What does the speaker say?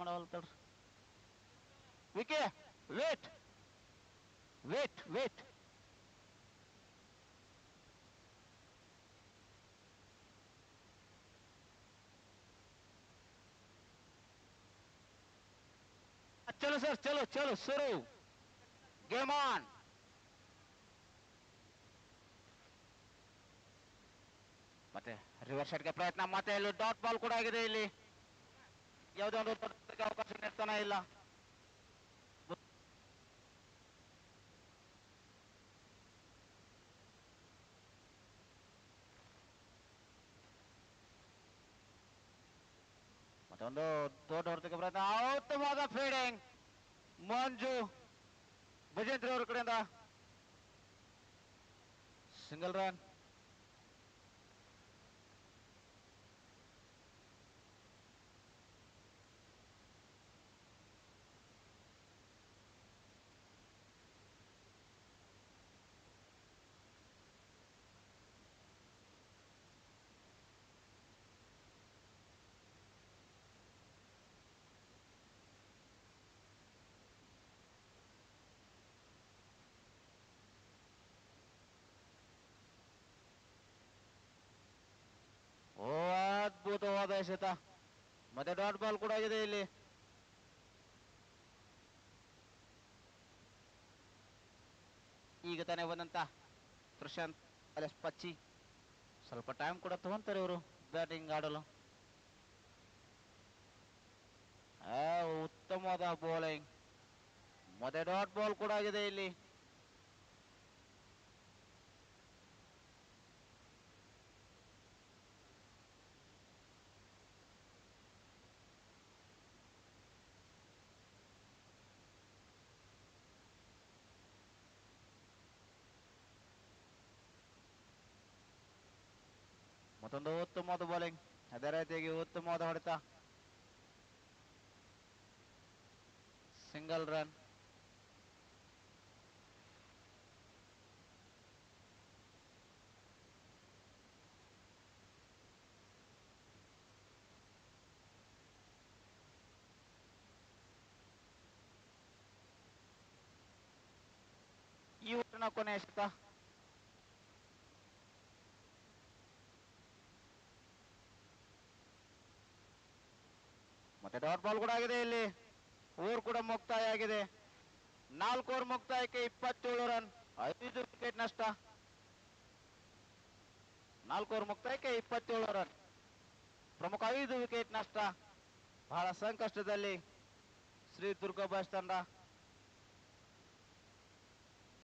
ಮಾಡವಲ್ತಡ್ರಿ ವಿಕೆ wait wait wait चलो sir चलो चलो शुरू गेम ऑन ಮತ್ತೆ ರಿವರ್ಸ್ ಶಾಟ್ಗೆ ಪ್ರಯತ್ನ ಮತ್ತೆ ಇಲ್ಲಿ ಡಾಟ್ ಬಾಲ್ ಕೂಡ ಆಗಿದೆ ಇಲ್ಲಿ ಯಾವುದೇ ಒಂದು ಅವಕಾಶ ನೀಡ್ತಾನೆ ಇಲ್ಲ ಮತ್ತೊಂದು ದೊಡ್ಡ ಹೊರತಕ್ಕೆ ಪ್ರಯತ್ನ ಉತ್ತಮವಾದ ಫೀಲ್ಡಿಂಗ್ ಮಂಜು ಭಜೇಂದ್ರ ಅವರ ಕಡೆಯಿಂದ ಸಿಂಗಲ್ ರನ್ ಅದ್ಭುತವಾದ ಎಸೆತ ಮತ್ತೆ ಡಾಟ್ ಬಾಲ್ ಕೂಡ ಆಗಿದೆ ಇಲ್ಲಿ ಈಗ ತಾನೇ ಬಂದಂತ ಪ್ರಶಾಂತ್ ಅಲಿಯಾಸ್ ಪಚ್ಚಿ ಸ್ವಲ್ಪ ಟೈಮ್ ಕೂಡ ತಗೊಂತಾರೆ ಇವರು ಬ್ಯಾಟಿಂಗ್ ಆಡಲು ಉತ್ತಮವಾದ ಬೌಲಿಂಗ್ ಮತ್ತೆ ಡಾಟ್ ಬಾಲ್ ಕೂಡ ಆಗಿದೆ ಇಲ್ಲಿ ಮತ್ತೊಂದು ಉತ್ತಮವಾದ ಬೌಲಿಂಗ್ ಅದೇ ರೀತಿಯಾಗಿ ಉತ್ತಮವಾದ ಹೊಡೆತ ಸಿಂಗಲ್ ರನ್ ಈ ಊಟನ ಕೊನೆ ಎಸೆತ ಮತ್ತೆ ಡಾಟ್ ಬಾಲ್ ಕೂಡ ಆಗಿದೆ ಇಲ್ಲಿ ಓವರ್ ಕೂಡ ಮುಕ್ತಾಯ ಆಗಿದೆ 4 ಓವರ್ ಮುಕ್ತಾಯಕ್ಕೆ 27 ರನ್ 5 ವಿಕೆಟ್ ನಷ್ಟ 4 ಓವರ್ ಮುಕ್ತಾಯಕ್ಕೆ 27 ರನ್ ಪ್ರಮುಖ 5 ವಿಕೆಟ್ ನಷ್ಟ ಬಹಳ ಸಂಕಷ್ಟದಲ್ಲಿ ಶ್ರೀ ದುರ್ಗಾ ಬಾಯ್ಸ್ ತಂಡ